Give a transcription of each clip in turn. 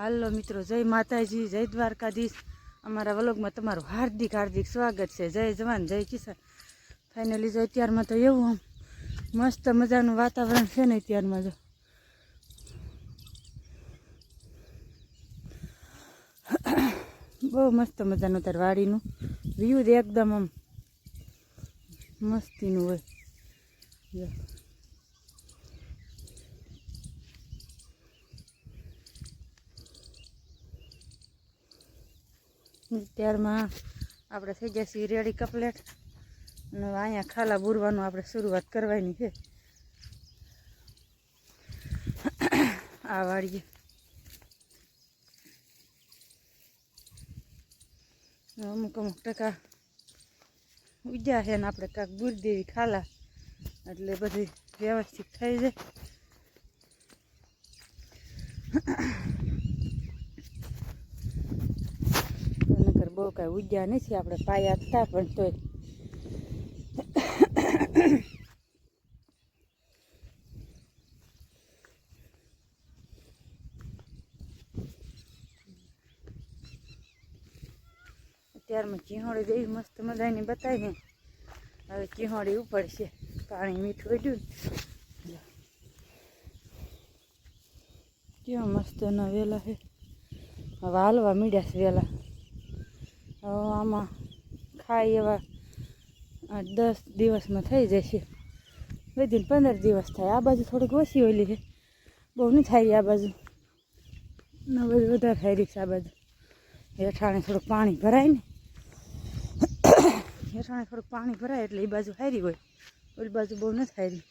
હાલો મિત્રો, જય માતાજી, જય દ્વારકાધીશ। અમારા વ્લોગમાં તમારું હાર્દિક હાર્દિક સ્વાગત છે। જય જવાન જય કિસાન। ફાઇનલી જો અત્યારમાં તો એવું આમ મસ્ત મજાનું વાતાવરણ છે ને અત્યારમાં જો બહુ મસ્ત મજાનું તાર વાડીનું વ્યૂ એકદમ આમ મસ્તીનું હોય જો। ત્યારમાં આપણે થઈ ગયા છીએ રેડી કપલેટ અને અહીંયા ખાલા બુરવાનું આપણે શરૂઆત કરવાની છે। આ વાડીએ અમુક અમુક ટકા ઉગ્યા છે ને આપણે કાંક બુર દેવી ખાલા એટલે બધી વ્યવસ્થિત થઈ જાય। નકર બહુ કાંઈ ઉગ્યા નથી, આપણે પાયા હતા પણ તોય ત્યારમાં ચીહોડી દેવી મસ્ત મજાની બતાવી ને હવે ચીહોડી ઉપડશે। પાણી મીઠું ઉડ્યું ને કેવા મસ્તના વેલા છે। હવે હાલવા મીડ્યા છે વેલા। હવે આમાં ખાઈ એવા 8-10 દિવસમાં થઈ જશે, વધીને 15 દિવસ થાય। આ બાજુ થોડીક ઓછી ઓલી છે, બહુ નહીં થાય આ બાજુ, ના બાજુ વધારે થાય રહી છે। આ બાજુ હેઠાણે થોડુંક પાણી ભરાય ને, હેઠાણે થોડુંક પાણી ભરાય એટલે એ બાજુ હારી હોય, ઓલી બાજુ બહુ નથી હારી।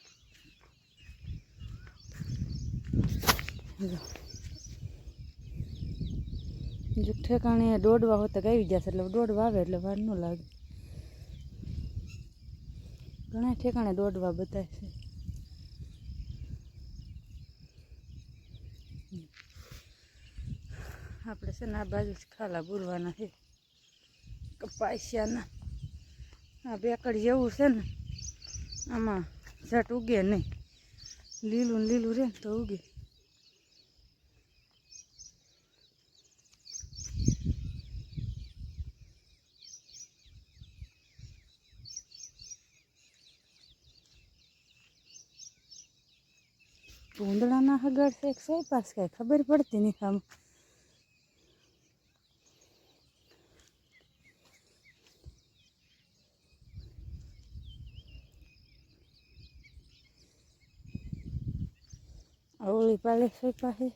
જો ઠેકાણે દોડવા હોતા આવી જશે એટલે દોડવા આવે એટલે વાર ન લાગે। ઘણા ઠેકાણે દોડવા બતાવે છે। આપણે છે ને આ બાજુ જ ખાલા બુરવાના છે કપાસિયાના। આ બેકડ જેવું છે ને આમાં ઝટ ઉગે નહીં, લીલું લીલું રહે ને તો ઉગે। ભૂંદડાના હગાડ છે એક સોય પાસ કાંઈ ખબર પડતી નહીં આમ। ઓલી પાલે સોય પાસે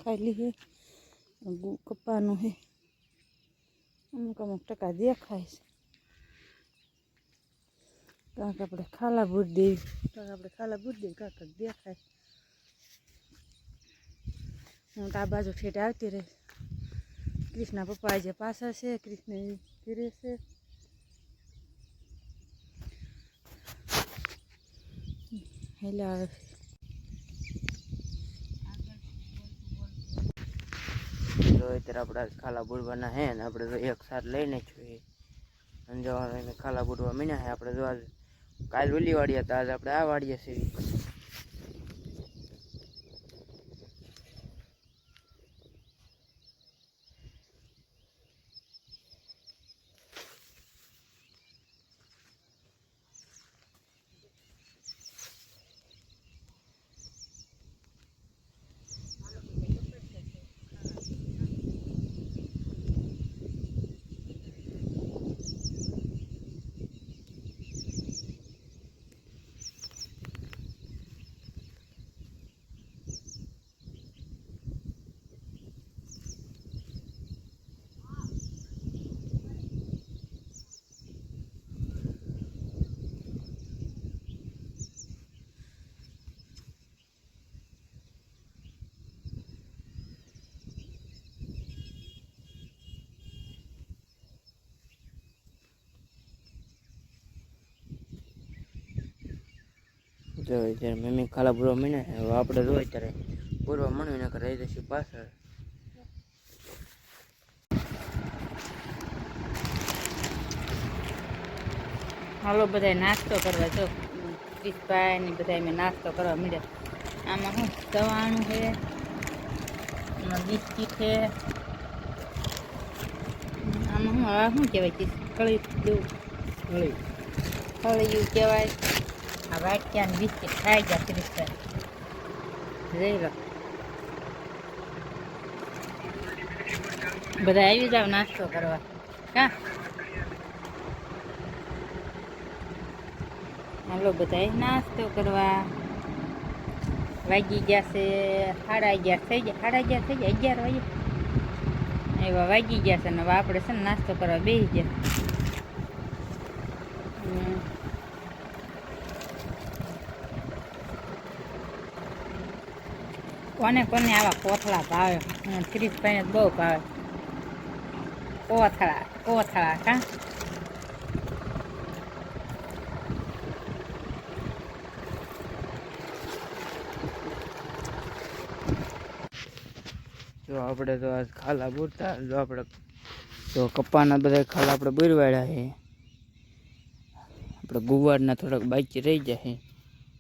ખાલી છે કપાનું છે, અમુક અમુક ટકા દેખાય છે। કાંક આપણે ખાલા બુર દેવી, કાંક દેખાય। હું તો આ બાજુ ઠેઠ આવતી રહીશ। કૃષ્ણા પપ્પા આજે પાછા છે, કૃષ્ણ ઘરે છે। એટલે આવે જો અત્યારે આપણે ખાલા બુરવાના હે ને આપણે એક સાથ લઈને છીએ અને જો ખાલા બુરવા મીના હે। આપણે જો કાલ ઓલી વાડીએ હતા, આજે આપણે આ વાડીએ છીએ। જો અત્યારે મમ્મી ખાલા બુરવા મીના હે। હવે આપણે જો અત્યારે બુરવા મણવી નાખે રહી જશે પાછળ। હાલો બધા નાસ્તો કરવા જો ક્રિશભાઈ ને બધા મેં નાસ્તો કરવા મળ્યા. આમાં શું ચવાણું છે, આમાં બિસ્કીટ છે, આમાં શું શું કહેવાય કે કળી જેવું કળિયું કહેવાય. આ વાટક્યા બિસ્કીટ ખાઈ ગયા ક્રિશભાઈ જઈ લો. બધા આવી જાવ નાસ્તો કરવા કા. હાલો બધા નાસ્તો કરવા વાગી ગયા છે 11:30 થઈ ગયા, 11:30 થઈ ગયા, 11 વાગે એવા વાગી ગયા છે ને હવે આપણે છે ને નાસ્તો કરવા બેસી ગયા. કોને કોને આવા કોથળા ભાવે? ક્રિશભાઈને બહુ ભાવે કોથળા કોથળા કા. જો આપણે તો આજ ખાલા બુરતા, જો આપણે તો કપ્પાના બધા ખાલા આપણે બુરવાડ્યા છે. આપણે ગુવારના થોડાક બાકી રહી જાય,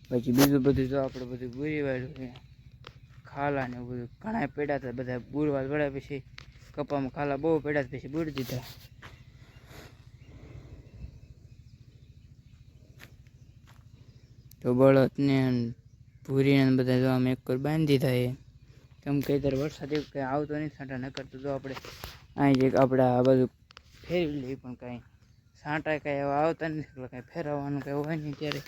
પછી બીજું બધું જો આપણે બધું બુરી વાળ્યું છે. ખાલા ને બધું ઘણા પડ્યા હતા, બધા બુરવા વળ્યા પછી કપ્પામાં ખાલા બહુ પડ્યા પછી બુરી દીધા. તો બળદને ભૂરીને બધા જો આમ એક બાંધી દીધા એ. કેમ કે ત્યારે વરસાદ એવું કંઈ આવતો નહીં, છાંટા ન કરતો. તો આપણે અહીં જે આપણે આ બધું ફેરવી લઈએ, પણ કાંઈ છાંટા કાંઈ એવા આવતા નથી, એટલે કાંઈ ફેરવવાનું કાંઈ હોય નહીં ત્યારે.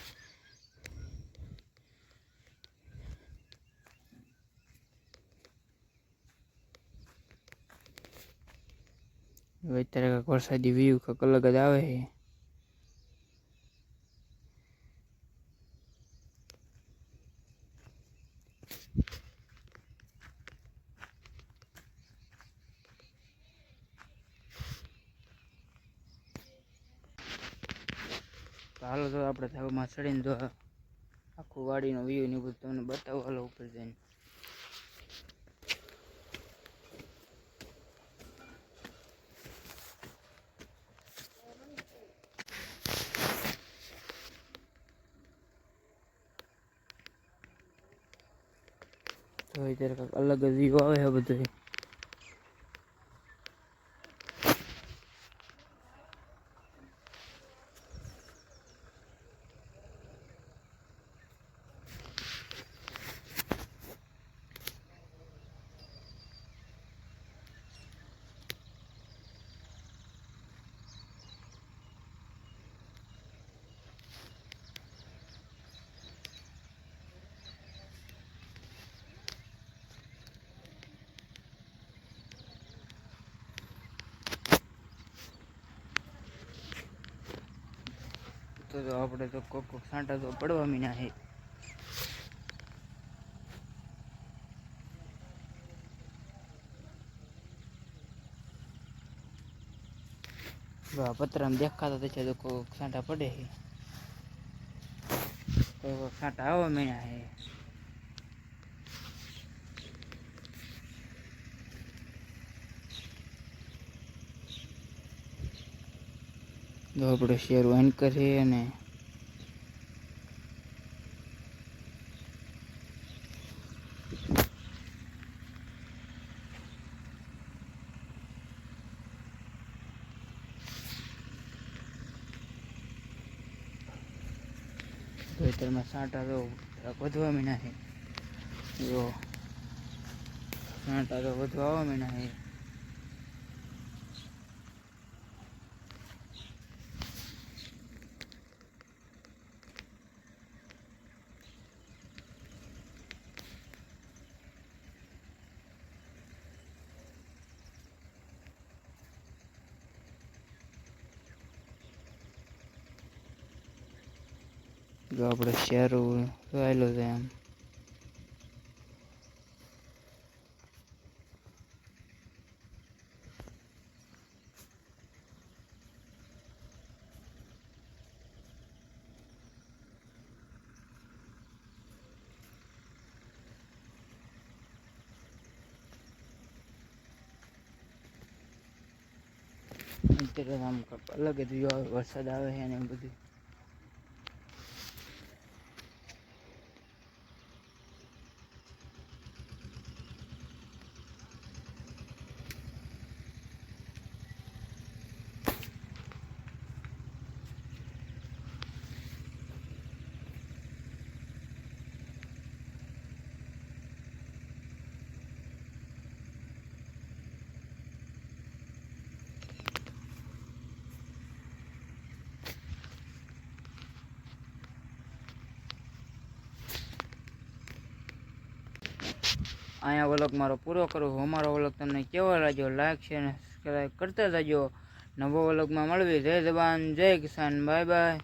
અત્યારે કાંઈક વરસાદી વ્યૂ કાંઈક અલગ જ આવે છે. તો હાલો તો આપણે ધાબામાં ચડીને જો આખું વાડીનો વ્યૂ ને બધું તમને બતાવું. હાલો ઉપર જઈને તો અત્યારે કાંઈક અલગ જ વ્યૂ આવે છે બધું. તો આપણે તો કોક છાંટા તો પડવા મીના છે. પતરામાં દેખાતા છે તો કોક છાંટા પડે છે, કોક છાંટા આવવા મીના છે. જો આપણો શેર વાઈન કરીએ અને ખેતરમાં છાંટા તો વધવા મીના છે. જો છાંટા તો વધવા આવવા મીના છે. જો આપણે શેર આવેલો છે એમ. અત્યારે આમ અલગ જ વ્યૂ આવે, વરસાદ આવે છે ને બધું. અહીંયા વ્લોગ મારો પૂરો કરું. અમારો વ્લોગ તમને કેવો લાગ્યો લાઈક છે અને સબસ્ક્રાઈબ કરતા જજો. નવો વ્લોગમાં મળવી. જય જવાન જય કિસાન. Bye bye.